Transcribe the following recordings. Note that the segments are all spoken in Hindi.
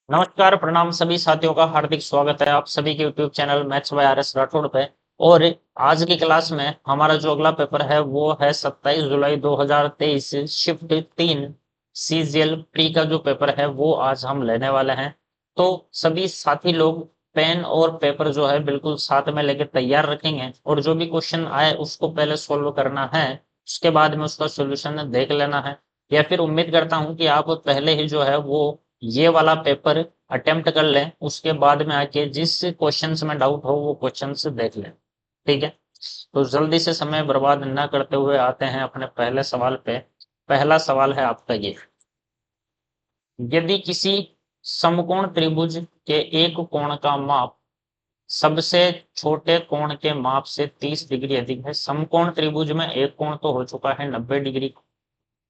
नमस्कार प्रणाम सभी साथियों का हार्दिक स्वागत है आप सभी के YouTube channel maths by R S Rathore पे। और आज की क्लास में हमारा जो अगला पेपर है वो है 27 जुलाई 2023 शिफ्ट 3 सीजीएल प्री का जो पेपर है वो आज हम लेने वाले हैं। तो सभी साथी लोग पेन और पेपर जो है बिल्कुल साथ में लेके तैयार रखेंगे और जो भी क्वेश्चन आए उसको पहले सोल्व करना है, उसके बाद में उसका सोल्यूशन देख लेना है। या फिर उम्मीद करता हूं कि आप पहले ही जो है वो ये वाला पेपर अटेम्प्ट कर लें, उसके बाद में आके जिस क्वेश्चंस में डाउट हो वो क्वेश्चंस देख लें। ठीक है, तो जल्दी से समय बर्बाद न करते हुए आते हैं अपने पहले सवाल पे। पहला सवाल है आपका ये, यदि किसी समकोण त्रिभुज के एक कोण का माप सबसे छोटे कोण के माप से 30 डिग्री अधिक है। समकोण त्रिभुज में एक कोण तो हो चुका है 90 डिग्री।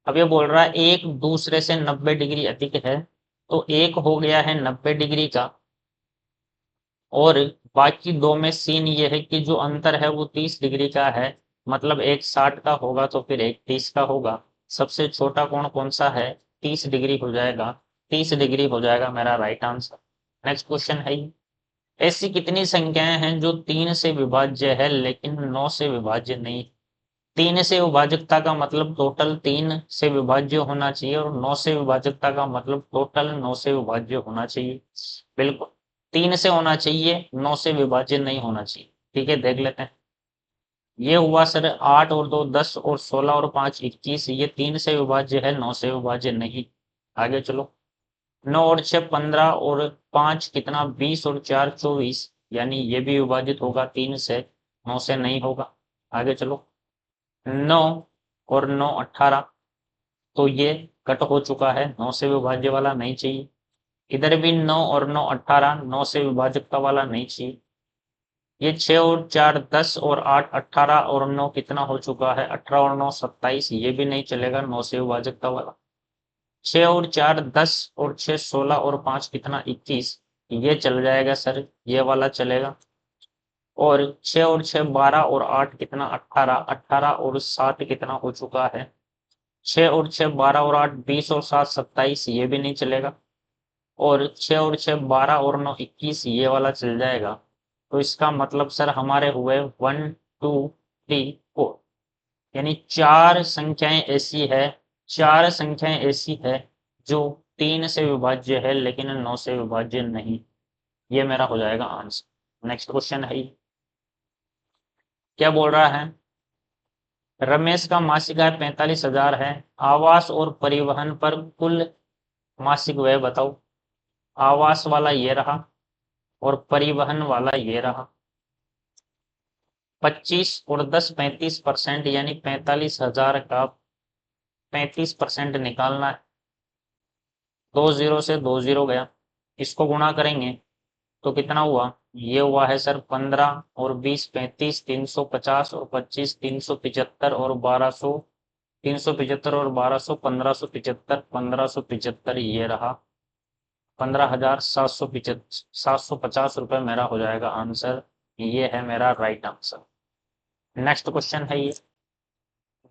अब ये बोल रहा है एक दूसरे से 90 डिग्री अधिक है, तो एक हो गया है 90 डिग्री का और बाकी दो में सीन ये है कि जो अंतर है वो 30 डिग्री का है। मतलब एक 60 का होगा तो फिर एक 30 का होगा। सबसे छोटा कोण कौन सा है? 30 डिग्री हो जाएगा। 30 डिग्री हो जाएगा मेरा राइट आंसर। नेक्स्ट क्वेश्चन है, ऐसी कितनी संख्याएं हैं जो 3 से विभाज्य है लेकिन 9 से विभाज्य नहीं? 3 से विभाजकता का मतलब टोटल 3 से विभाज्य होना चाहिए और 9 से विभाजकता का मतलब टोटल 9 से विभाज्य होना चाहिए। बिल्कुल 3 से होना चाहिए, 9 से विभाज्य नहीं होना चाहिए। ठीक है, देख लेते हैं। ये हुआ सर 8 और 2 10 और 16 और 5 21। ये 3 से विभाज्य है, 9 से विभाज्य नहीं। आगे चलो। 9 और 6 15 और 5 कितना 20 और 4 24, यानी ये भी विभाजित होगा 3 से, 9 से नहीं होगा। आगे चलो। 9 और 9 18, तो ये कट हो चुका है, 9 से विभाज्य वाला नहीं चाहिए। इधर भी 9 और 9 18, 9 से विभाजकता वाला नहीं चाहिए। ये 6 और 4 10 और 8 18 और 9 कितना हो चुका है 18 और 9 27, ये भी नहीं चलेगा 9 से विभाजकता वाला। 6 और 4 10 और 6 16 और 5 कितना 21, ये चल जाएगा सर, ये वाला चलेगा। और 6 और 6 12 और 8 कितना 18, 18 और 7 कितना हो चुका है 6 और 6 12 और 8 20 और 7 27, ये भी नहीं चलेगा। और 6 और 6 12 और 9 21, ये वाला चल जाएगा। तो इसका मतलब सर हमारे हुए 1 2 3 4, यानी चार संख्याएं ऐसी है, चार संख्याएं ऐसी है जो 3 से विभाज्य है लेकिन 9 से विभाज्य नहीं। ये मेरा हो जाएगा आंसर। नेक्स्ट क्वेश्चन है, क्या बोल रहा है? रमेश का मासिक आय 45,000 है। आवास और परिवहन पर कुल मासिक व्यय बताओ। आवास वाला ये रहा और परिवहन वाला ये रहा। 25 और 10 35%, यानी 45,000 का 35% निकालना है। 2 जीरो से 2 जीरो गया, इसको गुणा करेंगे तो कितना हुआ? ये हुआ है सर 15 और 20 35, 350 और 25 375 और 1200, 375 और 1200 1575, 1575 ये रहा। 15,750, 750 रुपये मेरा हो जाएगा आंसर। ये है मेरा राइट आंसर। नेक्स्ट क्वेश्चन है ये,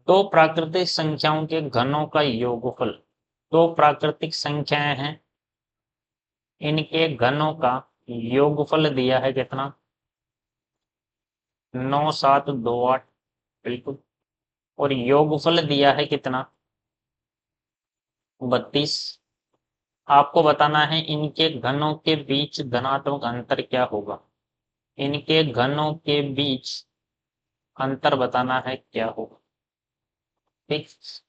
दो प्राकृतिक संख्याओं के घनों का योगफल। दो प्राकृतिक संख्याएं हैं, इनके घनों का योगफल दिया है कितना? 9 7 2 8, बिल्कुल। और योगफल दिया है कितना? 32। आपको बताना है इनके घनों के बीच धनात्मक अंतर क्या होगा। इनके घनों के बीच अंतर बताना है क्या होगा। ठीक,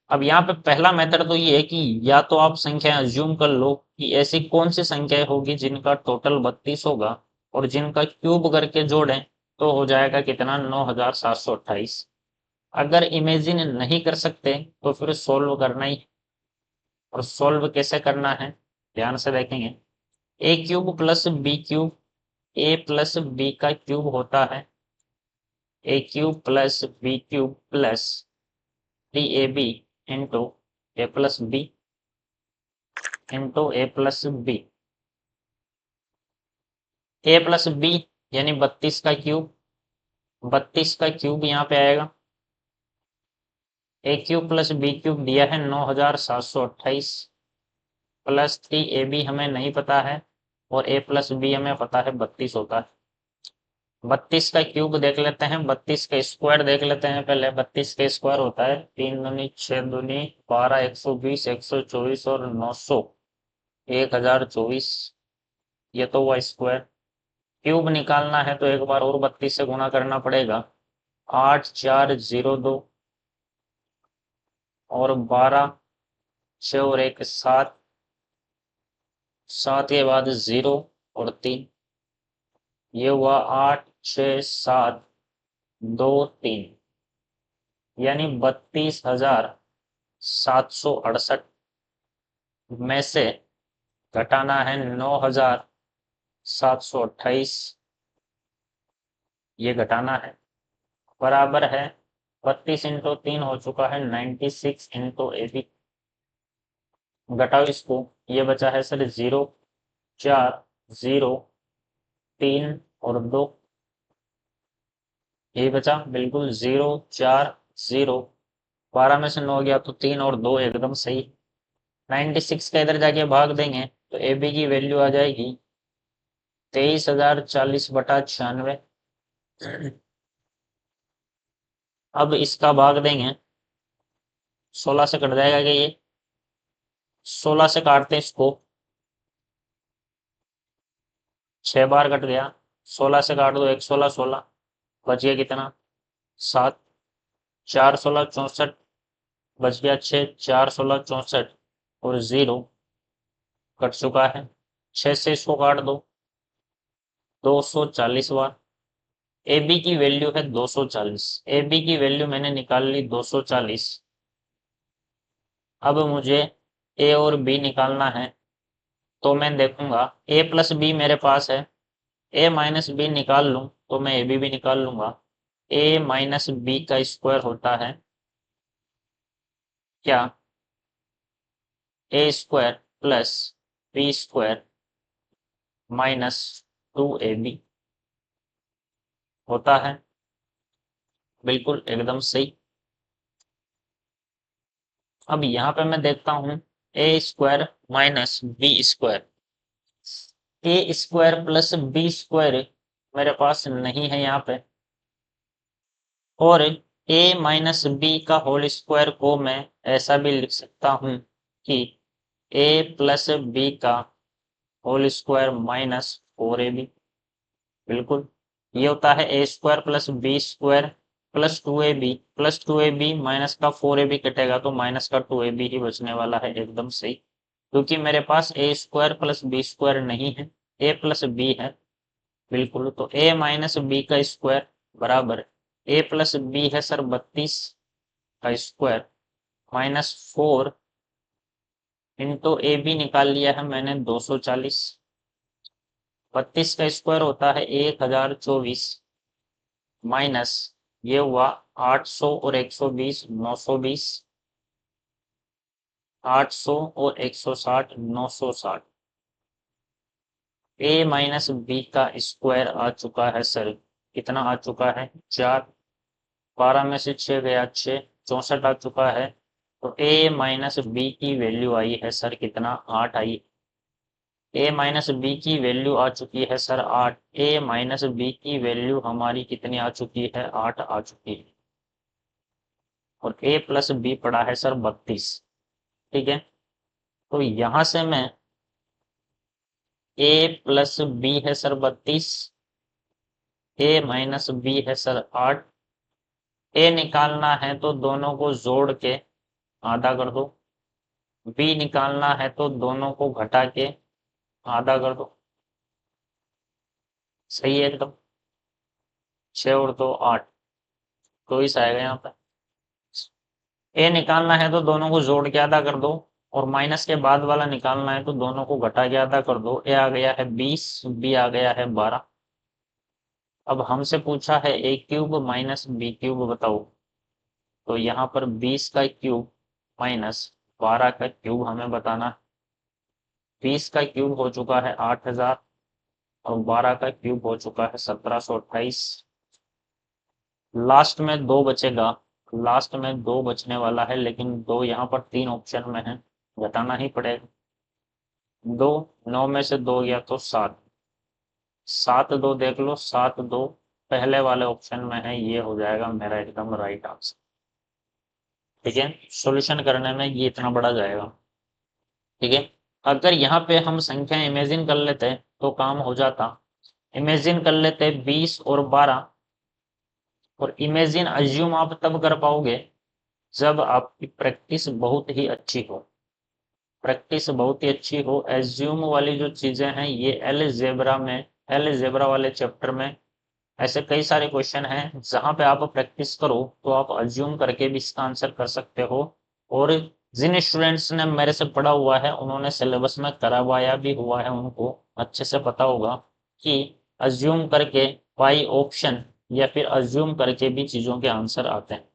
अब यहाँ पे पहला मेथड तो ये है कि या तो आप संख्या अज्यूम कर लो कि ऐसी कौन सी संख्याएं होगी जिनका टोटल 32 होगा और जिनका क्यूब करके जोड़ें तो हो जाएगा कितना 9,728। अगर इमेजिन नहीं कर सकते तो फिर सोल्व करना ही। और सोल्व कैसे करना है ध्यान से देखेंगे। A cube plus B cube, A plus B का क्यूब होता है A cube plus B cube plus 3ab into A plus B into A plus B. A plus B यानी 32 का क्यूब, 32 का क्यूब यहाँ पे आएगा। ए क्यूब प्लस बी क्यूब दिया है 9,728 प्लस 3ab हमें नहीं पता है और a प्लस बी हमें पता है 32 होता है। 32 का क्यूब देख लेते हैं, 32 का स्क्वायर देख लेते हैं पहले। 32 का स्क्वायर होता है 3 दूनी 6 दूनी 12, 120, 124 और 900, 1024। ये तो हुआ स्क्वायर। क्यूब निकालना है तो एक बार और 32 से गुना करना पड़ेगा। 8402 और 12, 6 और 1 7, 7 के बाद 0 और 3, ये हुआ 8 6 7 2 3, यानी 32,768 में से घटाना है 9,728, ये घटाना है, बराबर है 32 इंटू 3 हो चुका है 96 इंटू ए बी। घटाओ इसको, ये बचा है सर 0 4 0 3 और 2, ये बचा बिल्कुल 0 4 0। 12 में से 9 गया तो 3 और 2 एकदम सही। 96 का इधर जाके भाग देंगे तो ए बी की वैल्यू आ जाएगी 23,040/96। अब इसका भाग देंगे, 16 से कट जाएगा क्या ये? 16 से काटते हैं इसको, 6 बार कट गया। 16 से काट दो, 1 16 16, बच गया कितना 7, 4 16 64, बच गया 6, 4 16 64 और 0 कट चुका है। 6 से इसको काट दो, 240 बार। ए बी की वैल्यू है 240, ए बी की वैल्यू मैंने निकाल ली 240। अब मुझे ए और बी निकालना है, तो मैं देखूंगा ए प्लस बी मेरे पास है, ए माइनस बी निकाल लूं तो मैं ए बी भी निकाल लूंगा। ए माइनस बी का स्क्वायर होता है क्या? A square plus B square minus 2ab होता है, बिल्कुल एकदम सही। अब यहाँ पे मैं देखता हूँ A square minus B square, A square plus B square मेरे पास नहीं है यहाँ पे, और ए माइनस बी का होल स्क्वायर को मैं ऐसा भी लिख सकता हूँ कि ए प्लस बी का होल स्क्वायर माइनस 4ab, बिल्कुल ये होता है A square plus B square plus 2ab, plus 2ab minus का 4ab कटेगा तो माइनस का 2ab ही बचने वाला है, एकदम सही। क्योंकि मेरे पास A square plus B square नहीं है, ए प्लस बी है, बिल्कुल। तो ए माइनस बी का स्क्वायर बराबर ए प्लस बी है सर 32 का square minus 4 into A B निकाल लिया है मैंने 240। 32 का स्क्वायर होता है 1024 माइनस ये हुआ 800 और 120 920, 800 और 160 960। ए माइनस बी का स्क्वायर आ चुका है सर, कितना आ चुका है 4, 12 में से 6 गया 6, 64 आ चुका है। तो ए माइनस बी की वैल्यू आई है सर कितना 8 आई। ए माइनस बी की वैल्यू आ चुकी है सर 8, ए माइनस बी की वैल्यू हमारी कितनी आ चुकी है 8 आ चुकी है, और ए प्लस बी पड़ा है सर 32। ठीक है, तो यहां से मैं ए प्लस बी है सर 32, ए माइनस बी है सर 8, ए निकालना है तो दोनों को जोड़ के आधा कर दो, बी निकालना है तो दोनों को घटा के आधा कर दो, सही है एकदम। 6 और 2 8, 24 आएगा यहाँ पे। ए निकालना है तो दोनों को जोड़ के आधा कर दो, और माइनस के बाद वाला निकालना है तो दोनों को घटा के आधा कर दो। ए आ गया है 20, बी आ गया है 12। अब हमसे पूछा है A cube minus B cube बताओ, तो यहाँ पर 20 का क्यूब माइनस 12 का क्यूब हमें बताना है। 20 का क्यूब हो चुका है 8000 और 12 का क्यूब हो चुका है 1728। लास्ट में 2 बचेगा, लास्ट में 2 बचने वाला है, लेकिन 2 यहाँ पर 3 ऑप्शन में है, घटाना ही पड़ेगा। दो, 9 में से 2 गया तो 7, 7 2 देख लो, 7 2 पहले वाले ऑप्शन में है, ये हो जाएगा मेरा एकदम राइट आंसर। ठीक है, सॉल्यूशन करने में ये इतना बड़ा जाएगा। ठीक है, अगर यहाँ पे हम संख्या इमेजिन कर लेते तो काम हो जाता। इमेजिन कर लेते 20 और 12, और इमेजिन अज्यूम आप तब कर पाओगे जब आपकी प्रैक्टिस बहुत ही अच्छी हो। प्रैक्टिस बहुत ही अच्छी हो, एज्यूम वाली जो चीजें हैं ये अलजेब्रा में, अलजेब्रा वाले चैप्टर में ऐसे कई सारे क्वेश्चन हैं जहां पे आप प्रैक्टिस करो तो आप अज्यूम करके भी इसका आंसर कर सकते हो। और जिन स्टूडेंट्स ने मेरे से पढ़ा हुआ है उन्होंने सिलेबस में करवाया भी हुआ है, उनको अच्छे से पता होगा कि अज्यूम करके बाई ऑप्शन या फिर अज्यूम करके भी चीजों के आंसर आते हैं।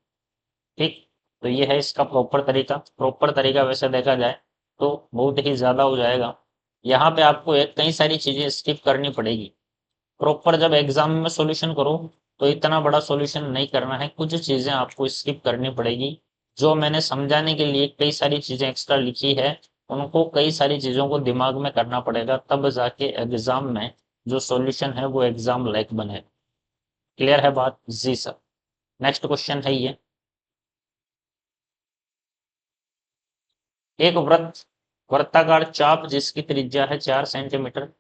ठीक, तो ये है इसका प्रॉपर तरीका। प्रॉपर तरीका वैसे देखा जाए तो बहुत ही ज्यादा हो जाएगा। यहाँ पे आपको एक कई सारी चीजें स्किप करनी पड़ेगी। प्रॉपर जब एग्जाम में सॉल्यूशन करो तो इतना बड़ा सॉल्यूशन नहीं करना है, कुछ चीजें आपको स्किप करनी पड़ेगी। जो मैंने समझाने के लिए कई सारी चीजें एक्स्ट्रा लिखी है, उनको कई सारी चीजों को दिमाग में करना पड़ेगा, तब जाके एग्जाम में जो सॉल्यूशन है वो एग्जाम लायक बने। क्लियर है बात? जी सर। नेक्स्ट क्वेश्चन है ये, एक वर्ताकार चाप जिसकी त्रिज्या है 4 सेंटीमीटर,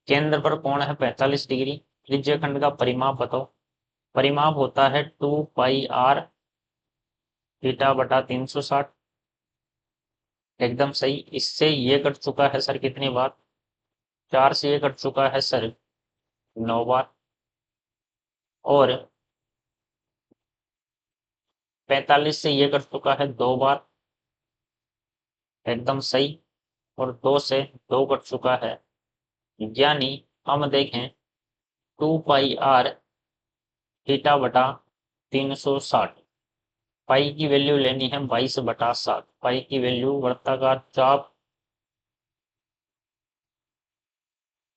केंद्र पर कोण है 45 डिग्री, त्रिज्या खंड का परिमाप बताओ। परिमाप होता है 2 पाई r थीटा बटा 360। एकदम सही। इससे ये कट चुका है सर कितनी बार? 4 से ये कट चुका है सर 9 बार, और 45 से ये कट चुका है 2 बार। एकदम सही। और 2 से 2 कट चुका है, यानी हम देखें 2 पाई r थीटा बटा 360। पाई की वैल्यू लेनी है 22/7। पाई की वैल्यू, वर्ताकार चाप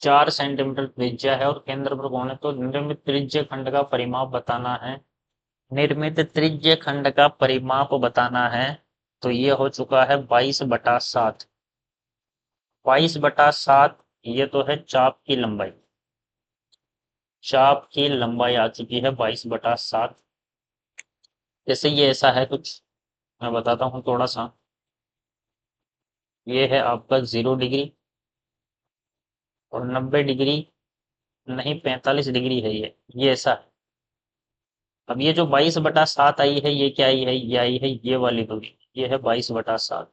4 सेंटीमीटर त्रिज्या है और केंद्र पर कोण है, तो निर्मित त्रिज्य खंड का परिमाप बताना है। निर्मित त्रिज्य खंड का परिमाप बताना है, तो ये हो चुका है 22/7। 22/7, ये तो है चाप की लंबाई। चाप की लंबाई आ चुकी है 22/7। जैसे ये ऐसा है कुछ, मैं बताता हूँ थोड़ा सा। ये है आपका 0 डिग्री, और 90 डिग्री नहीं, 45 डिग्री है ये ऐसा है। अब ये जो 22/7 आई है, ये क्या आई है? ये आई है ये वाली दूरी, ये है 22/7।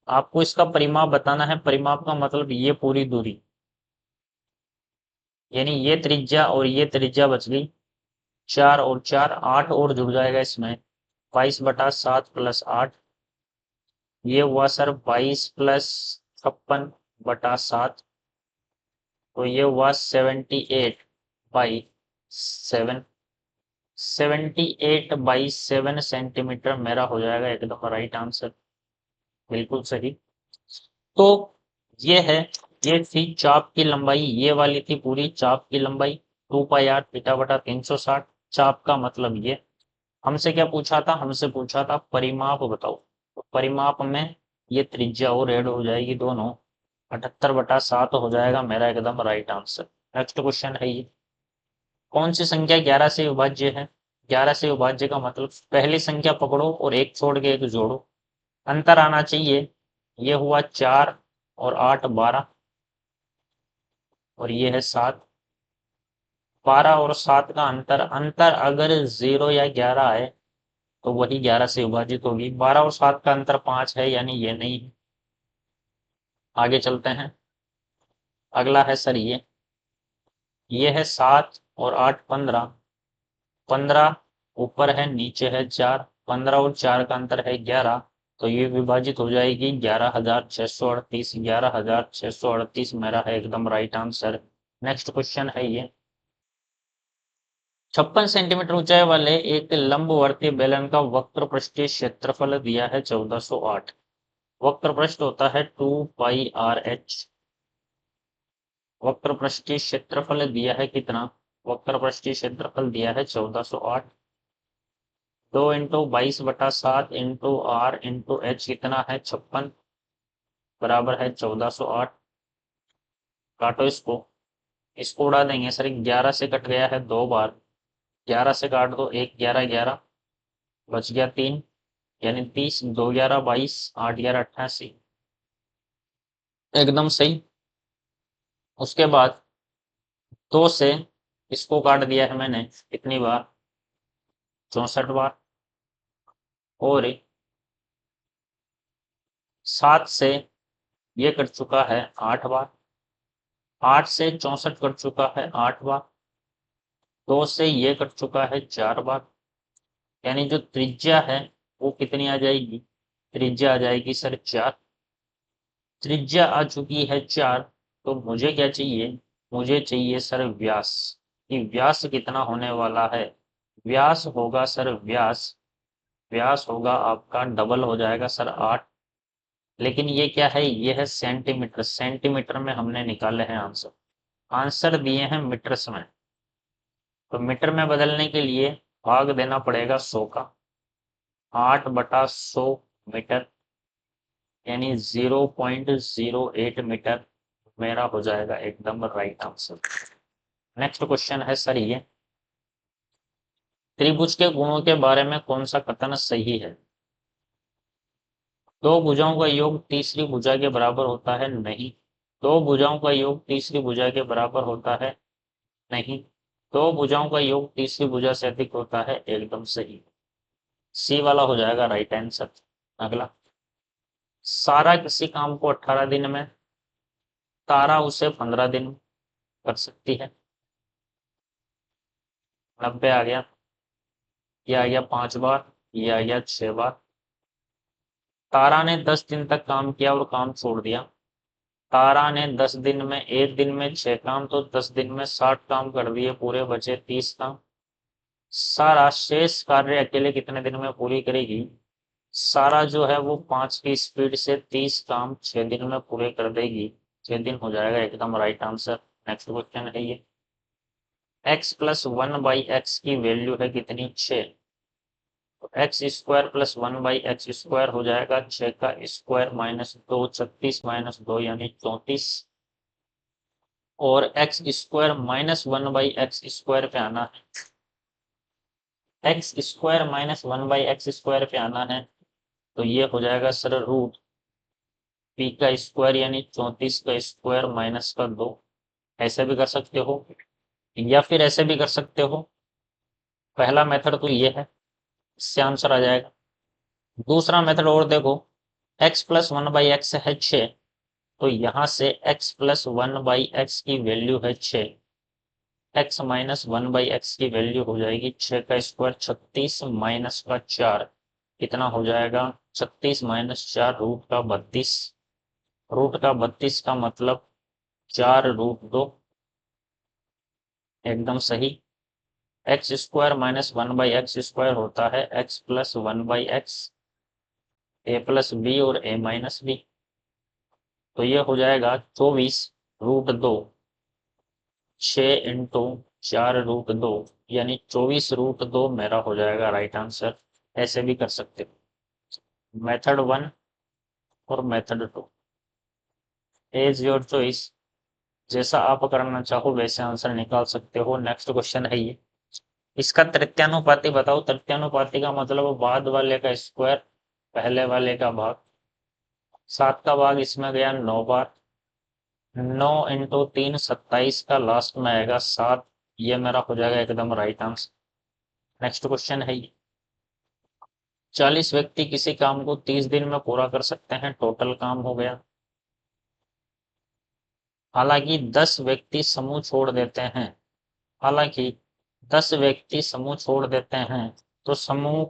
आपको इसका परिमाप बताना है। परिमाप का मतलब ये पूरी दूरी, यानी ये त्रिज्या और ये त्रिज्या बच गई। 4 और 4, 8 और जुड़ जाएगा इसमें। 22/7 प्लस 8, ये हुआ सर 22 + 56/7, तो ये हुआ 78/7। 78/7 सेंटीमीटर मेरा हो जाएगा एकदम राइट आंसर। बिल्कुल सही। तो ये है, ये थी चाप की लंबाई, ये वाली थी पूरी चाप की लंबाई 2 पाई r थीटा बटा 360। चाप का मतलब ये। हमसे क्या पूछा था? हमसे पूछा था परिमाप बताओ। तो परिमाप में ये त्रिज्या और ऐड हो जाएगी दोनों, 78/7 हो जाएगा मेरा एकदम राइट आंसर। नेक्स्ट क्वेश्चन है ये, कौन सी संख्या 11 से विभाज्य है? 11 से विभाज्य का मतलब पहली संख्या पकड़ो और एक छोड़ के एक जोड़ो, अंतर आना चाहिए। ये हुआ 4 और 8 12, और ये है 7। 12 और 7 का अंतर, अंतर अगर 0 या 11 है तो वही 11 से विभाजित होगी। 12 और 7 का अंतर 5 है, यानी ये नहीं है। आगे चलते हैं। अगला है सर ये है 7 और 8 15। 15 ऊपर है, नीचे है 4। 15 और 4 का अंतर है 11, तो ये विभाजित हो जाएगी 11,638। 11,638 मेरा है एकदम राइट आंसर। नेक्स्ट क्वेश्चन है ये, 56 सेंटीमीटर ऊंचाई वाले एक लंबवर्तीय बेलन का वक्र पृष्ठीय क्षेत्रफल दिया है 1408। वक्र पृष्ठ होता है 2 पाई r h। वक्र पृष्ठीय क्षेत्रफल दिया है कितना? वक्र पृष्ठीय क्षेत्रफल दिया है 1408। 2 × 22/7 × r × h कितना है? 56। बराबर है 1408। काटो इसको उड़ा देंगे सर। 11 से कट गया है 2 बार, 11 से काट दो, 1 11 11, बच गया 3, यानी 30, 2 11 22, 8 11 88, एकदम सही। उसके बाद 2 से इसको काट दिया है मैंने कितनी बार, 64 बार। और 7 से ये कट चुका है 8 बार, 8 से 64 कट चुका है 8 बार, 2 से ये कट चुका है 4 बार, यानी जो त्रिज्या है वो कितनी आ जाएगी, त्रिज्या आ जाएगी सर 4। त्रिज्या आ चुकी है 4, तो मुझे क्या चाहिए, मुझे चाहिए सर व्यास, कि व्यास कितना होने वाला है। व्यास होगा सर, व्यास होगा आपका डबल हो जाएगा सर 8। लेकिन ये क्या है, ये है सेंटीमीटर, सेंटीमीटर में हमने निकाले हैं आंसर, आंसर दिए हैं मीटर्स में। तो मीटर में बदलने के लिए भाग देना पड़ेगा 100 का, 8/100 मीटर, यानी 0.08 मीटर मेरा हो जाएगा एकदम राइट आंसर। नेक्स्ट क्वेश्चन है सर ये, त्रिभुज के गुणों के बारे में कौन सा कथन सही है। दो भुजाओं का योग तीसरी भुजा के बराबर होता है, नहीं। दो भुजाओं का योग तीसरी भुजा के बराबर होता है, नहीं। दो भुजाओं का योग तीसरी भुजा से अधिक होता है, एकदम सही। सी वाला हो जाएगा राइट आंसर। अगला, सारा किसी काम को 18 दिन में, तारा उसे 15 दिन कर सकती है। 90 आ गया, ये आ गया 5 बार, ये आ गया 6 बार। तारा ने 10 दिन तक काम किया और काम छोड़ दिया। तारा ने 10 दिन में, एक दिन में 6 काम, तो 10 दिन में 60 काम कर दिए, पूरे बचे 30 काम। सारा शेष कार्य अकेले कितने दिन में पूरी करेगी। सारा जो है वो 5 की स्पीड से 30 काम 6 दिन में पूरे कर देगी, 6 दिन हो जाएगा एकदम राइट आंसर। नेक्स्ट क्वेश्चन है ये, x+1/x की वैल्यू है कितनी, 6। तो x² + 1/x² हो जाएगा 6 का स्क्वायर -2, 36 -2 यानी 34। और x² -1/x² पे आना है, x² -1/x² पे आना है, तो ये हो जाएगा सर रूट p का स्क्वायर, यानी 34 का स्क्वायर -2। ऐसे भी कर सकते हो या फिर ऐसे भी कर सकते हो, पहला मेथड तो ये है, इससे आंसर आ जाएगा। दूसरा मेथड और देखो, x+1/x है 6, तो यहाँ से x+1/x की वैल्यू है 6, x - 1/x की वैल्यू हो जाएगी 6 का स्क्वायर, 36 माइनस का 4 कितना हो जाएगा, 36 - 4 रूट का 32। रूट का 32 का मतलब 4√2, एकदम सही। x² - 1/x² होता है x+1/x, a+b और a-b, तो ये हो जाएगा 24√2, 6 × 4√2, यानी 24√2 मेरा हो जाएगा राइट आंसर। ऐसे भी कर सकते हो, मेथड 1 और मेथड 2, एज योर चॉइस, जैसा आप करना चाहो वैसे आंसर निकाल सकते हो। नेक्स्ट क्वेश्चन है ये, इसका तृतीयानुपाती बताओ। तृतीयानुपाती का मतलब बाद वाले का स्क्वायर पहले वाले का भाग। 7 का भाग इसमें गया 9 बार, 9 × 3 27 का लास्ट में आएगा 7, ये मेरा हो जाएगा एकदम राइट आंसर। नेक्स्ट क्वेश्चन है ये, 40 व्यक्ति किसी काम को 30 दिन में पूरा कर सकते हैं, टोटल काम हो गया। हालांकि 10 व्यक्ति समूह छोड़ देते हैं, हालांकि 10 व्यक्ति समूह छोड़ देते हैं, तो समूह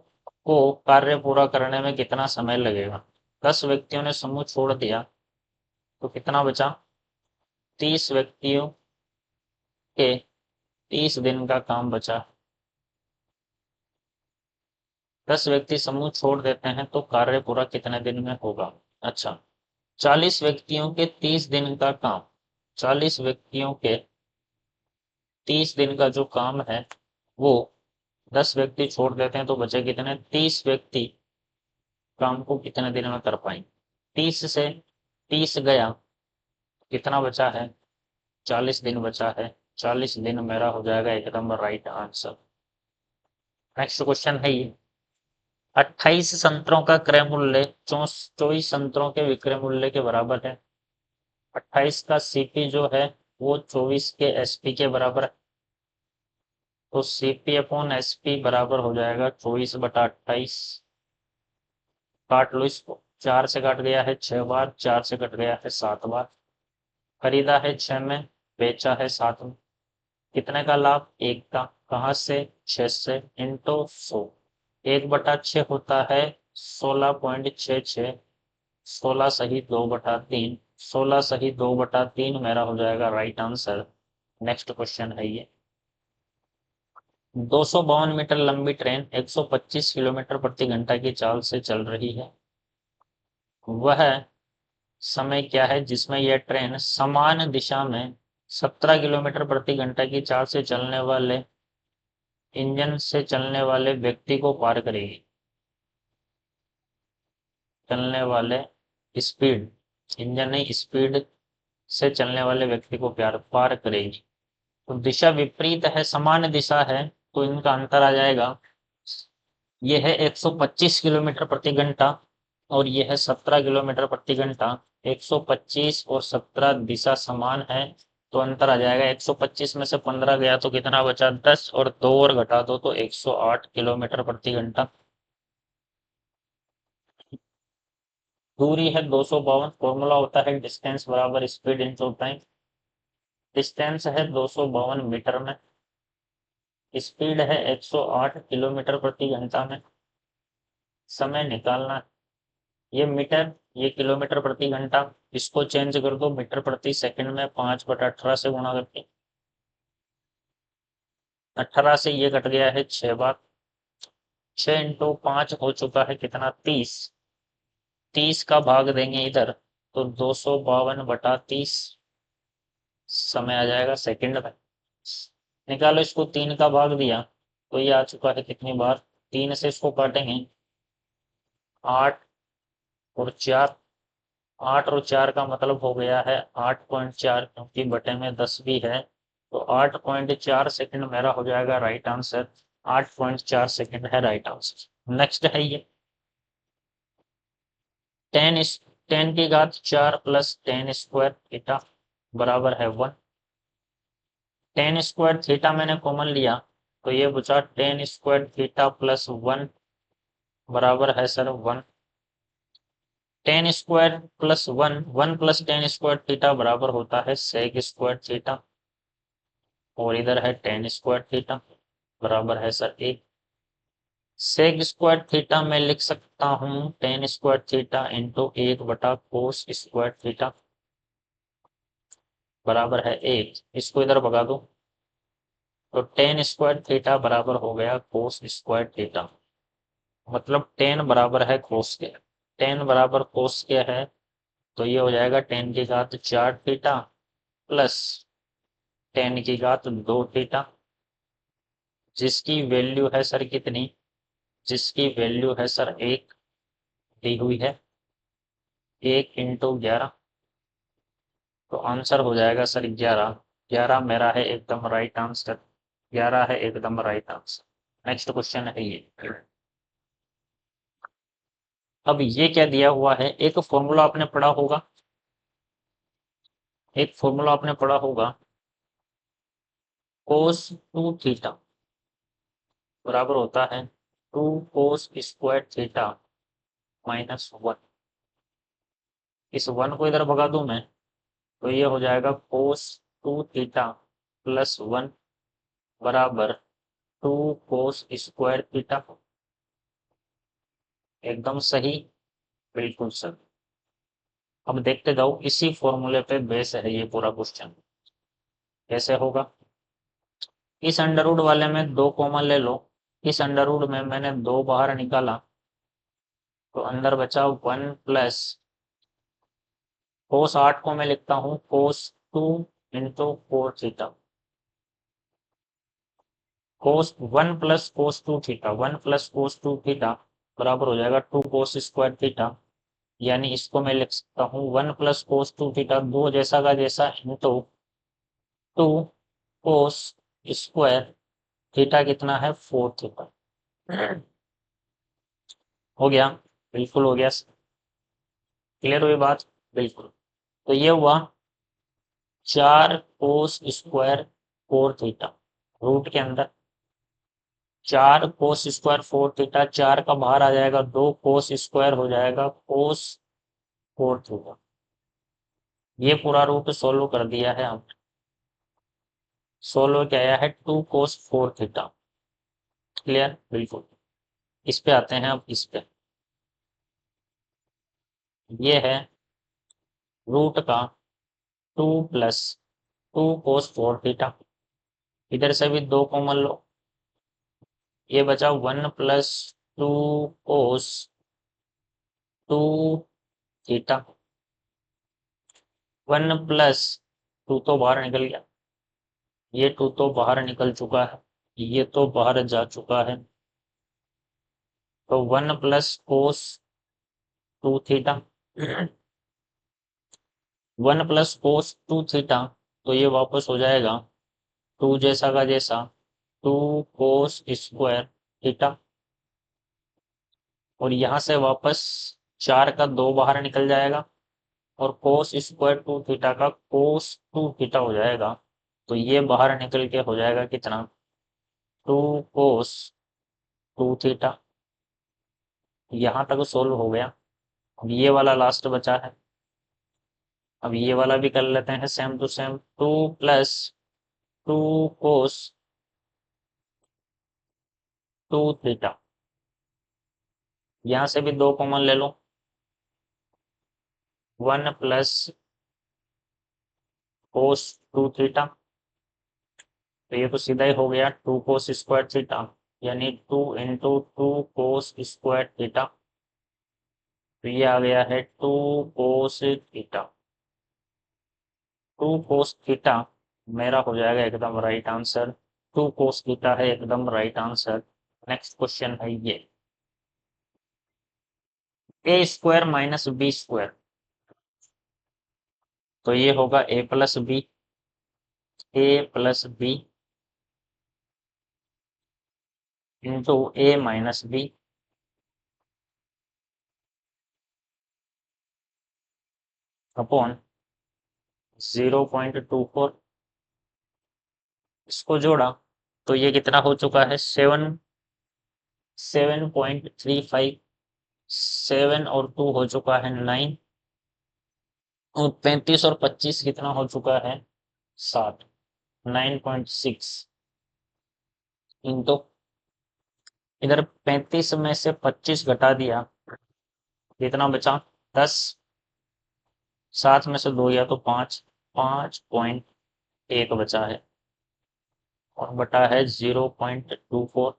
को कार्य पूरा करने में कितना समय लगेगा। 10 व्यक्तियों ने समूह छोड़ दिया, तो कितना बचा, 30 व्यक्तियों के 30 दिन का काम बचा। 10 व्यक्ति समूह छोड़ देते हैं तो कार्य पूरा कितने दिन में होगा। अच्छा, 40 व्यक्तियों के 30 दिन का काम, 40 व्यक्तियों के 30 दिन का जो काम है वो 10 व्यक्ति छोड़ देते हैं, तो बचे कितने, 30 व्यक्ति काम को कितने दिन में कर पाएंगे। 30 से 30 गया, कितना बचा है? 40 दिन बचा है। 40 दिन मेरा हो जाएगा एकदम राइट आंसर। नेक्स्ट क्वेश्चन है ये, 28 संतरों का क्रय मूल्य 24 संतरों के विक्रय मूल्य के बराबर है। 28 का सीपी जो है वो 24 के एसपी के बराबर है। तो सीपी अपॉन एसपी बराबर हो जाएगा 24/28। काट लो इसको, 4 से कट गया है 6 बार, 4 से कट गया है 7 बार। खरीदा है 6 में, बेचा है 7 में। कितने का लाभ? 1 का। कहाँ से? 6 से, इंटू 100। 1/6 होता है 16.66। 16 सही 2/3। 16 सही 2/3 मेरा हो जाएगा राइट आंसर। नेक्स्ट क्वेश्चन है ये, 252 मीटर लंबी ट्रेन 125 किलोमीटर प्रति घंटा की चाल से चल रही है। वह समय क्या है जिसमें यह ट्रेन समान दिशा में 17 किलोमीटर प्रति घंटा की चाल से चलने वाले इंजन से चलने वाले व्यक्ति को पार करेगी? चलने वाले स्पीड, इंजन नहीं, स्पीड से चलने वाले व्यक्ति को पार पार करेगी। तो दिशा विपरीत है, समान दिशा है, तो इनका अंतर आ जाएगा। यह है 125 किलोमीटर प्रति घंटा और यह है 17 किलोमीटर प्रति घंटा। 125 और 17 दिशा समान है, तो अंतर आ जाएगा। 125 में से 15 गया तो कितना बचा? 10, और 2 और घटा दो तो 108 किलोमीटर प्रति घंटा। दूरी है 252। फॉर्मूला होता है डिस्टेंस बराबर स्पीड इंटू टाइम। डिस्टेंस है 252 मीटर में, स्पीड है 108 किलोमीटर प्रति घंटा में। समय निकालना, ये मीटर, ये किलोमीटर प्रति घंटा, इसको चेंज कर दो मीटर प्रति सेकंड में, 5/18 से गुणा करके। 18 से ये कट गया है 6 बार। 6 इंटू 5 हो चुका है कितना? 30। 30 का भाग देंगे इधर तो 252/30 समय आ जाएगा सेकंड में। निकालो इसको, 3 का भाग दिया तो ये आ चुका है कितनी बार? 3 से इसको काटेंगे, 8 और 4। 8 और 4 का मतलब हो गया है 8.4, क्योंकि बटे में 10 भी है, तो 8.4 सेकंड मेरा हो जाएगा राइट आंसर। 8.4 सेकंड है राइट आंसर। नेक्स्ट है ये, 10 10 की घात 4 प्लस 10 स्क्वायर थीटा बराबर है 1। 10 स्क्वायर थीटा मैंने कॉमन लिया तो ये बचा 10 स्क्वायर थीटा प्लस 1 बराबर है sir 1। 10 square plus 1, 1 plus 10 square theta बराबर होता है सेक स्क्वायर थीटा, और इधर है 10 स्क्वायर थीटा बराबर है सर 1। सेक स्क्वायर थीटा मैं लिख सकता हूँ 10 square theta into cos square theta बराबर है 1। इसको इधर भगा दो तो 10 स्क्वायर थीटा बराबर हो गया कोस स्क्वायर थीटा, मतलब 10 बराबर है कोस के। 10 बराबर कोस के है, तो ये हो जाएगा 10 की घात 4 थीटा प्लस 10 की घात 2 थीटा, जिसकी वैल्यू है सर कितनी? जिसकी वैल्यू है सर 1 दी हुई है, 1 इंटू 11, तो आंसर हो जाएगा सर 11। 11 मेरा है एकदम राइट आंसर। 11 है एकदम राइट आंसर। नेक्स्ट क्वेश्चन है ये, अब ये क्या दिया हुआ है? एक फॉर्मूला आपने पढ़ा होगा, एक फॉर्मूला आपने पढ़ा होगा, कोस 2 थीटा बराबर होता है 2 कोस स्क्वायर थीटा माइनस 1। इस 1 को इधर भगा दूं मैं तो ये हो जाएगा कोस 2 थीटा प्लस 1 बराबर 2 कोस स्क्वायर थीटा। एकदम सही, बिल्कुल सर। अब देखते जाओ, इसी फॉर्मूले पे बेस है ये पूरा क्वेश्चन। कैसे होगा? इस अंडरवुड वाले में 2 कॉमन ले लो। इस अंडरवुड में मैंने 2 बाहर निकाला तो अंदर बचा 1 प्लस कोस 8 को मैं लिखता हूँ कोस 2 इंटू 4 थीटा। कोस 1 plus cos 2 theta, 1 plus cos 2 theta बराबर हो जाएगा 2 कोस स्क्वायर थीटा यानी इसको मैं लिख सकता हूँ 1 प्लस कोस 2 थीटा, दो जैसा का जैसा, इंटू 2 कोस स्क्वायर थीटा कितना है 4 थीटा। हो गया, बिल्कुल हो गया, क्लियर हुई बात, बिल्कुल। तो ये हुआ 4 कोस स्क्वायर 4 थीटा, रूट के अंदर 4 कोस स्क्वायर 4 थीटा, 4 का बाहर आ जाएगा 2 कोस स्क्वायर हो जाएगा कोस 4 थीटा। ये पूरा रूट सोल्व कर दिया है हमने, सोल्व क्या आया है 2 कोस 4 थीटा, क्लियर, बिल्कुल। इस पे आते हैं, अब इस पे ये है रूट का 2 प्लस 2 कोस 4 थीटा, इधर से भी 2 कॉमन लो, ये बचा 1 प्लस 2 कोस 2 थीटा, 1 प्लस 2 तो बाहर निकल गया, ये 2 तो बाहर निकल चुका है, ये तो बाहर जा चुका है, तो 1 plus cos 2 theta, 1 plus cos 2 theta, तो ये वापस हो जाएगा 2 जैसा का जैसा 2 कोस स्क्वायर थीटा, और यहाँ से वापस 4 का 2 बाहर निकल जाएगा, और कोस स्क्वायर 2 थीटा का कोस 2 थीटा हो जाएगा, तो ये बाहर निकल के हो जाएगा कितना 2 कोस 2 थीटा। यहाँ तक सोल्व हो गया, अब ये वाला लास्ट बचा है, अब ये वाला भी कर लेते हैं same to same, 2 plus 2 cos 2 theta, यहाँ से भी 2 कॉमन ले लो, 1 प्लस कोस 2 थीटा, तो ये तो सीधा ही हो गया 2 कोस स्क्वायर थीटा, यानी 2 इंटू 2 कोस स्क्वायर थीटा, तो ये आ गया है 2 कोस थीटा, 2 कोस थीटा मेरा हो जाएगा एकदम राइट आंसर, 2 कोस थीटा है एकदम राइट आंसर। नेक्स्ट क्वेश्चन है ये, ए स्क्वायर माइनस बी स्क्वायर, तो ये होगा ए plus B, A plus B into A minus B upon 0.24, इसको जोड़ा तो ये कितना हो चुका है 7.35, 7 और 2 हो चुका है 9, और 35 और 25 कितना हो चुका है 60, 9.6 इंटू, इधर 35 में से 25 घटा दिया, कितना बचा 10, 7 में से 2 या तो 5, 5.1 बचा है, और बटा है 0.24,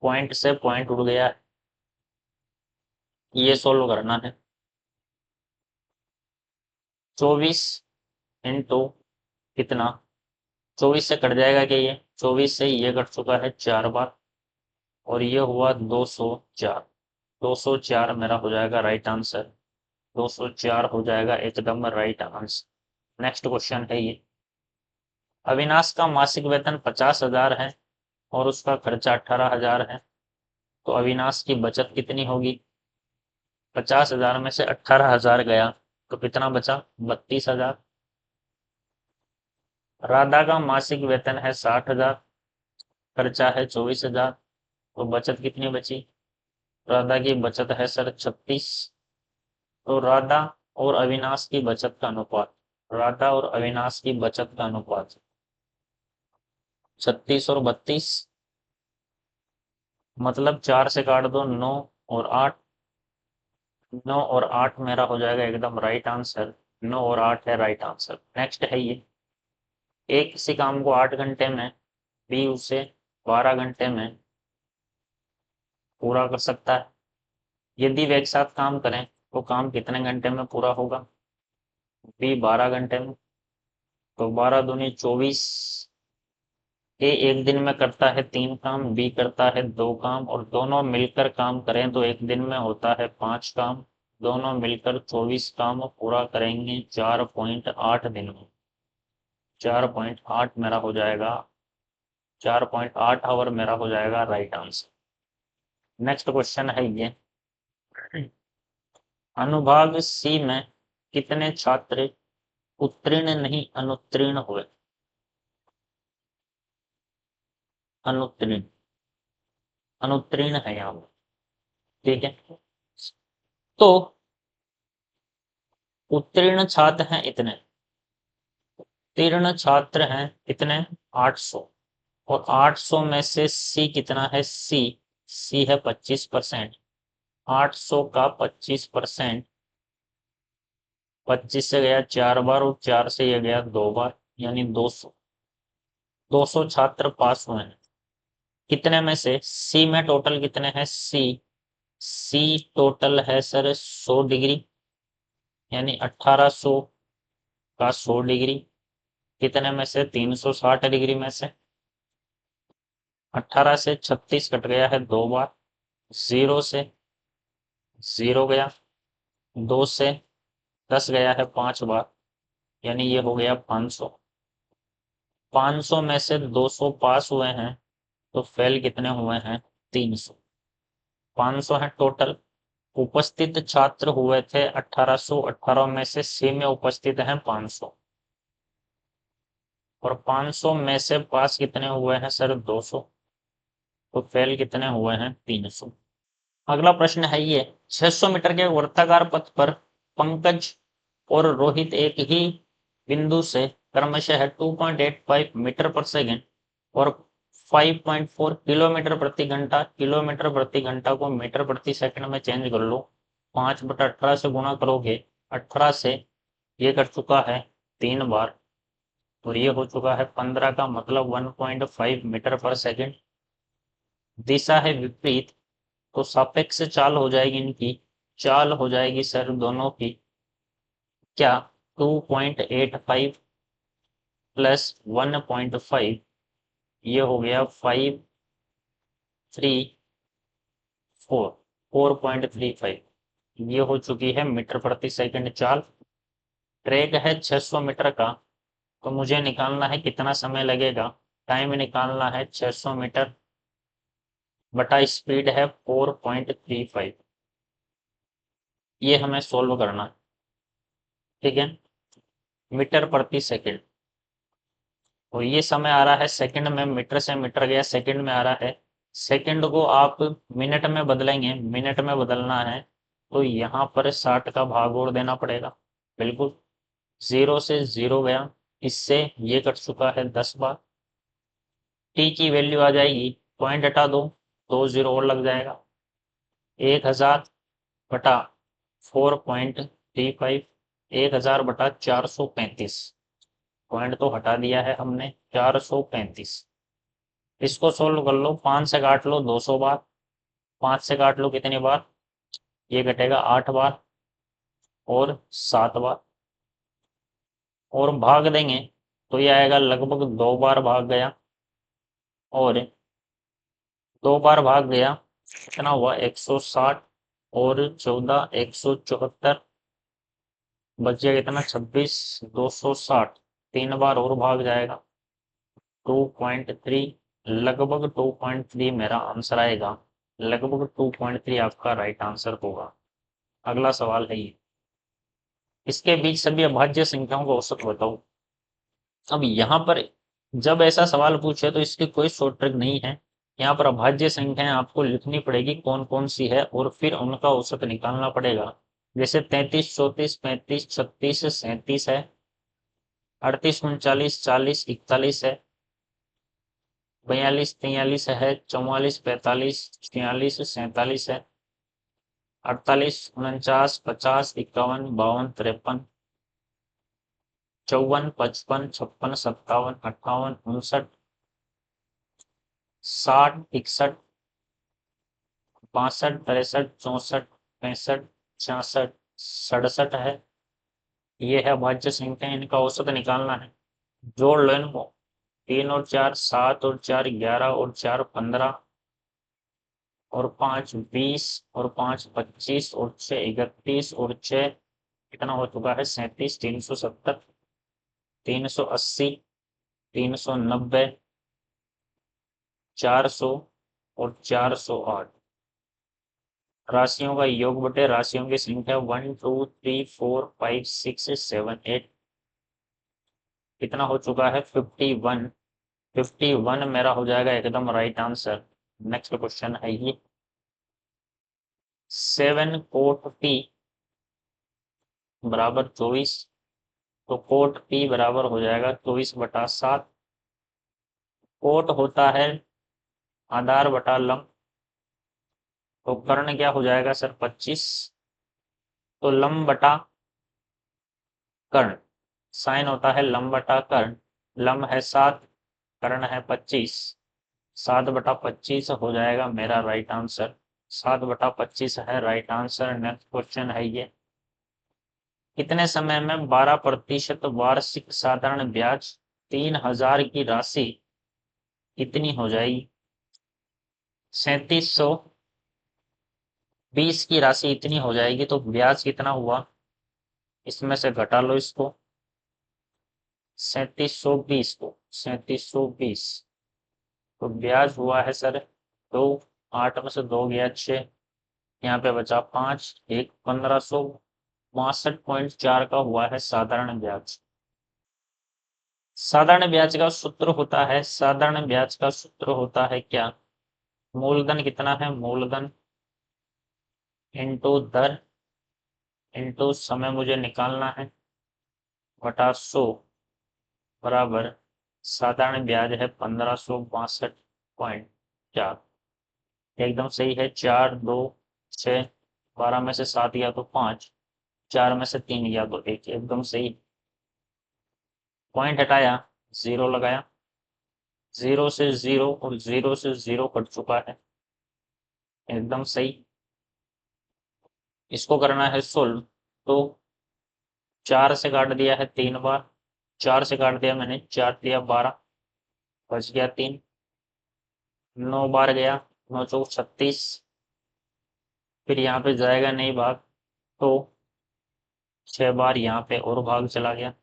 पॉइंट से पॉइंट उड़ गया है, ये सोल्व करना है, 24 इंटू कितना, 24 से कट जाएगा क्या, ये 24 से ये कट चुका है 4 बार, और ये हुआ 204, 204 मेरा हो जाएगा राइट आंसर, 204 हो जाएगा एकदम राइट आंसर। नेक्स्ट क्वेश्चन है ये, अविनाश का मासिक वेतन 50,000 है और उसका खर्चा 18,000 है, तो अविनाश की बचत कितनी होगी, 50,000 में से 18,000 गया तो कितना बचा 32,000। राधा का मासिक वेतन है 60,000, खर्चा है 24,000, तो बचत कितनी बची, राधा की बचत है सर 36, तो राधा और अविनाश की बचत का अनुपात, राधा और अविनाश की बचत का अनुपात 36 और 32, मतलब 4 से काट दो 9 और 8, 9 और 8 मेरा हो जाएगा एकदम राइट आंसर, 9 और 8 है राइट आंसर। नेक्स्ट है ये, एक किसी काम को 8 घंटे में, बी उसे 12 घंटे में पूरा कर सकता है, यदि वे एक साथ काम करें तो काम कितने घंटे में पूरा होगा, बी 12 घंटे में, तो 12 दूनी 24, ए एक दिन में करता है 3 काम, बी करता है 2 काम, और दोनों मिलकर काम करें तो एक दिन में होता है 5 काम, दोनों मिलकर 24 काम पूरा करेंगे 4.8 दिन में। 4.8 मेरा हो जाएगा, 4.8 आवर मेरा हो जाएगा राइट आंसर। नेक्स्ट क्वेश्चन है ये, अनुभाग सी में कितने छात्र उत्तीर्ण नहीं अनुत्तीर्ण हुए? अनुत्तीर्ण, अनुत्तीर्ण है यहाँ पर, ठीक है। तो उत्तीर्ण छात्र हैं इतने, उत्तीर्ण छात्र हैं इतने 800, और 800 में से सी कितना है? सी है 25%। 800 का 25%, 25 से गया 4 बार और 4 से ये गया 2 बार, यानी 200। 200 छात्र पास हुए हैं। कितने में से? सी में टोटल कितने हैं? सी टोटल है सर 100 डिग्री, यानी 1800 का 100 डिग्री। कितने में से? 360 डिग्री में से। 18 से 36 कट गया है 2 बार, 0 से 0 गया, 2 से 10 गया है 5 बार, यानी ये हो गया 500। 500 में से 200 पास हुए हैं, तो फेल कितने हुए हैं? 300। 500 है टोटल। उपस्थित छात्र हुए थे 1800, 18 में से सी में उपस्थित हैं 500, और 500 में से पास कितने हुए हैं सर? 200, तो फेल कितने हुए हैं? 300। अगला प्रश्न है ये, 600 मीटर के वर्ताकार पथ पर पंकज और रोहित एक ही बिंदु से क्रमशः 2.85 मीटर पर सेकंड और 5.4 किलोमीटर प्रति घंटा, किलोमीटर प्रति घंटा को मीटर प्रति सेकंड में चेंज कर लो। 5/18 से गुणा करोगे, 18 से ये कर चुका है 3 बार, और ये हो चुका है 15 का मतलब 1.5 मीटर पर सेकंड। दिशा है विपरीत, तो सापेक्ष चाल हो जाएगी इनकी, चाल हो जाएगी सर दोनों की क्या? 2.85 प्लस 1.5, ये हो गया 4.35, ये हो चुकी है मीटर प्रति सेकंड चाल। ट्रैक है 600 मीटर का, तो मुझे निकालना है कितना समय लगेगा। टाइम निकालना है 600 मीटर बटा स्पीड है 4.35, ये हमें सोल्व करना है, ठीक है। मीटर प्रति सेकंड, और ये समय आ रहा है सेकंड में, मीटर से मीटर गया सेकंड में आ रहा है। सेकंड को आप मिनट में बदलेंगे, मिनट में बदलना है, तो यहाँ पर 60 का भाग और देना पड़ेगा। बिल्कुल, 0 से 0 गया, इससे ये कट चुका है 10 बार। टी की वैल्यू आ जाएगी, पॉइंट हटा दो, 2 0 और लग जाएगा। 1000 बटा 4.35, 1000 बटा 435, पॉइंट तो हटा दिया है हमने, 435। इसको सोल्व कर लो, 5 से काट लो 200 बार, 5 से काट लो कितनी बार? ये कटेगा 8 बार और 7 बार, और भाग देंगे तो ये आएगा लगभग 2 बार भाग गया, और 2 बार भाग गया, कितना हुआ? 160 और 14 174, बच गया कितना? 26, 260, 3 बार और भाग जाएगा, 2.3, लगभग 2.3 मेरा आंसर आएगा। लगभग 2.3 आपका राइट आंसर होगा। अगला सवाल है ये, इसके बीच सभी अभाज्य संख्याओं का औसत बताओ। अब यहाँ पर जब ऐसा सवाल पूछे तो इसकी कोई शॉर्ट ट्रिक नहीं है। यहाँ पर अभाज्य संख्याएं आपको लिखनी पड़ेगी कौन कौन सी है, और फिर उनका औसत निकालना पड़ेगा। जैसे 33, 34, 35, 36, 37 है, 38, 39, 40, 41 है, 42, 43 है, 44, 45, 46, 47 है, 48, 49, 50, 51, 52, 53, 54, 55, 56, 57, 58, 59, 60, 61, 62, 63, 64, 65, 66, 67 है। ये है भाज्य संख्या, इनका औसत निकालना है। जोड़ लो इनको, 3 और 4 7 और 4 11 और 4 15, और 5 20 और 5 25 और 6 31 और 6 कितना हो चुका है 37, 370, 380, 390, 400 और 408। राशियों का योग बटे राशियों की संख्या 1 2 3 4 5 6 7 8 कितना हो चुका है 51। 51 मेरा हो जाएगा एकदम राइट आंसर। नेक्स्ट क्वेश्चन है ये 7 कोट पी बराबर 24, तो कोट पी बराबर हो जाएगा 24/7। कोट होता है आधार बटा लंब, तो कर्ण क्या हो जाएगा सर 25, तो लंब बटा कर्ण, साइन होता है लंब बटा कर्ण, लंब है 7, कर्ण है 25, 7/25 हो जाएगा मेरा राइट आंसर। 7/25 है राइट आंसर। नेक्स्ट क्वेश्चन है ये कितने समय में 12% वार्षिक साधारण ब्याज 3000 की राशि कितनी हो जाएगी। 3720 की राशि इतनी हो जाएगी, तो ब्याज कितना हुआ इसमें से घटा लो इसको, 3720 को 3720, तो ब्याज हुआ है सर 2, 8 में से 2 गया 6, यहाँ पे बचा 5, एक 1562.4 का हुआ है साधारण ब्याज। साधारण ब्याज का सूत्र होता है, साधारण ब्याज का सूत्र होता है क्या, मूलधन कितना है, मूलधन इंटू दर इंटू समय मुझे निकालना है बटा 100 बराबर साधारण ब्याज है 1562.4। एकदम सही है। 4 2 6 12 में से 7 गया तो 5, 4 में से 3 गया तो 1, एकदम सही। पॉइंट हटाया, 0 लगाया, 0 से 0 और 0 से 0 कट चुका है, एकदम सही। इसको करना है सोल्व, तो 4 से काट दिया है 3 बार, 4 से काट दिया मैंने, 4 दिया 12, बच गया 3, 9 बार गया, 9 चौक 36, फिर यहाँ पे जाएगा नहीं भाग, तो 6 बार यहाँ पे और भाग चला गया,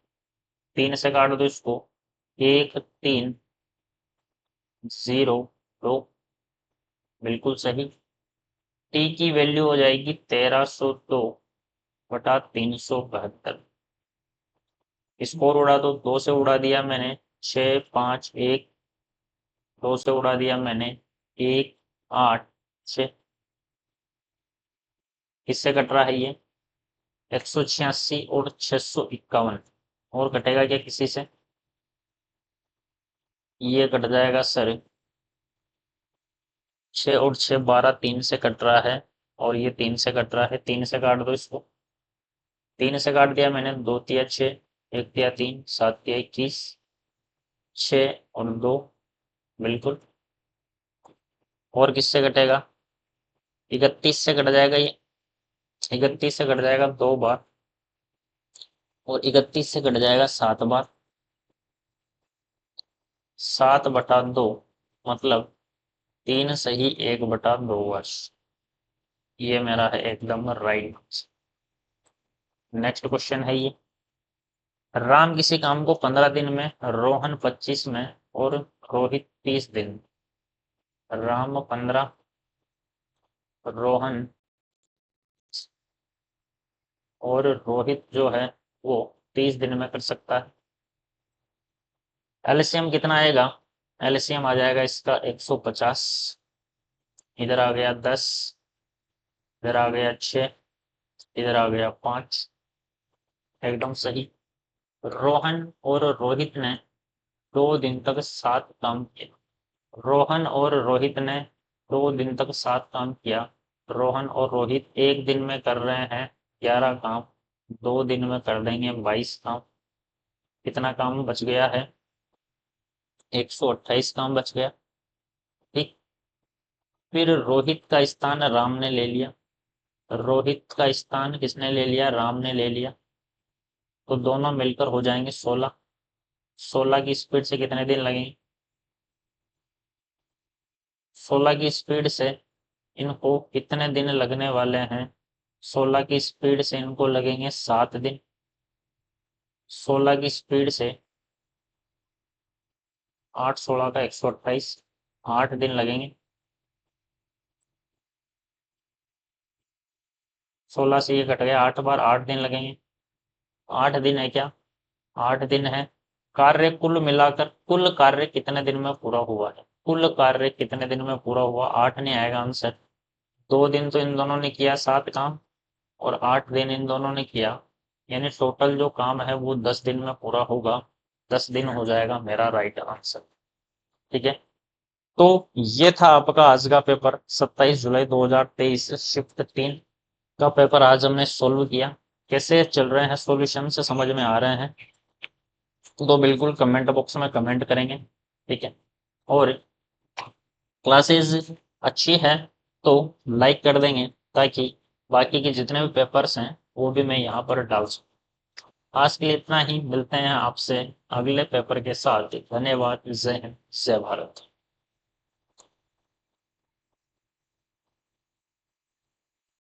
3 से काट दो इसको, 1 3 0 2, बिल्कुल सही। टी की वैल्यू हो जाएगी 1302/372। स्कोर उड़ा दो, 2 से उड़ा दिया मैंने 6 5 1, 2 से उड़ा दिया मैंने 1 8 6, किससे कट रहा है ये 186 और 651, और कटेगा क्या किसी से, ये कट जाएगा सर 6 और 6 12, 3 से कट रहा है, और ये 3 से कट रहा है, 3 से काट दो इसको, 3 से काट दिया मैंने, 2 तिया 6, 1 तिया 3, 7 तिया 21, 6 और 2, बिल्कुल। और किससे कटेगा 31 से कट जाएगा ये, 31 से कट जाएगा 2 बार, और 31 से कट जाएगा 7 बार, 7/2, मतलब 3 सही 1/2 वर्ष। ये मेरा है एकदम राइट। नेक्स्ट क्वेश्चन है ये राम किसी काम को 15 दिन में, रोहन 25 में और रोहित 30 दिन। राम 15, रोहन और रोहित जो है वो 30 दिन में कर सकता है। एलसीएम कितना आएगा, एलसीएम आ जाएगा इसका 150, इधर आ गया 10, इधर आ गया 6, इधर आ गया 5, एकदम सही। रोहन और रोहित ने 2 दिन तक 7 काम किया, रोहन और रोहित ने 2 दिन तक 7 काम किया। रोहन और रोहित एक दिन में कर रहे हैं 11 काम, 2 दिन में कर देंगे 22 काम। कितना काम बच गया है 128 काम बच गया, ठीक। फिर रोहित का स्थान राम ने ले लिया, रोहित का स्थान किसने ले लिया, राम ने ले लिया, तो दोनों मिलकर हो जाएंगे 16। 16 की स्पीड से कितने दिन लगेंगे, 16 की स्पीड से इनको कितने दिन लगने वाले हैं? 16 की स्पीड से इनको लगेंगे 7 दिन। 16 की स्पीड से 8 16 का 128, 8 दिन लगेंगे। 16 से ये कट गया, 8 बार 8 दिन लगेंगे। 8 दिन है क्या? 8 दिन है। कार्य कुल मिलाकर कुल कार्य कितने दिन में पूरा हुआ है? कुल कार्य कितने दिन में पूरा हुआ? 8 नहीं आएगा आंसर। 2 दिन तो इन दोनों ने किया 7 काम, और 8 दिन इन दोनों ने किया, यानी टोटल जो काम है वो 10 दिन में पूरा होगा। 10 दिन हो जाएगा मेरा राइट आंसर। ठीक है, तो ये था आपका आज का पेपर 27 जुलाई 2023 शिफ्ट 3 का पेपर आज हमने सोल्व किया। कैसे चल रहे हैं सॉल्यूशन, से समझ में आ रहे हैं तो बिल्कुल कमेंट बॉक्स में कमेंट करेंगे। ठीक है, और क्लासेस अच्छी है तो लाइक कर देंगे, ताकि बाकी के जितने भी पेपर्स हैं वो भी मैं यहाँ पर डाल सकूँ। आज के लिए इतना ही, मिलते हैं आपसे अगले पेपर के साथ। धन्यवाद। जय हिंद, जय भारत।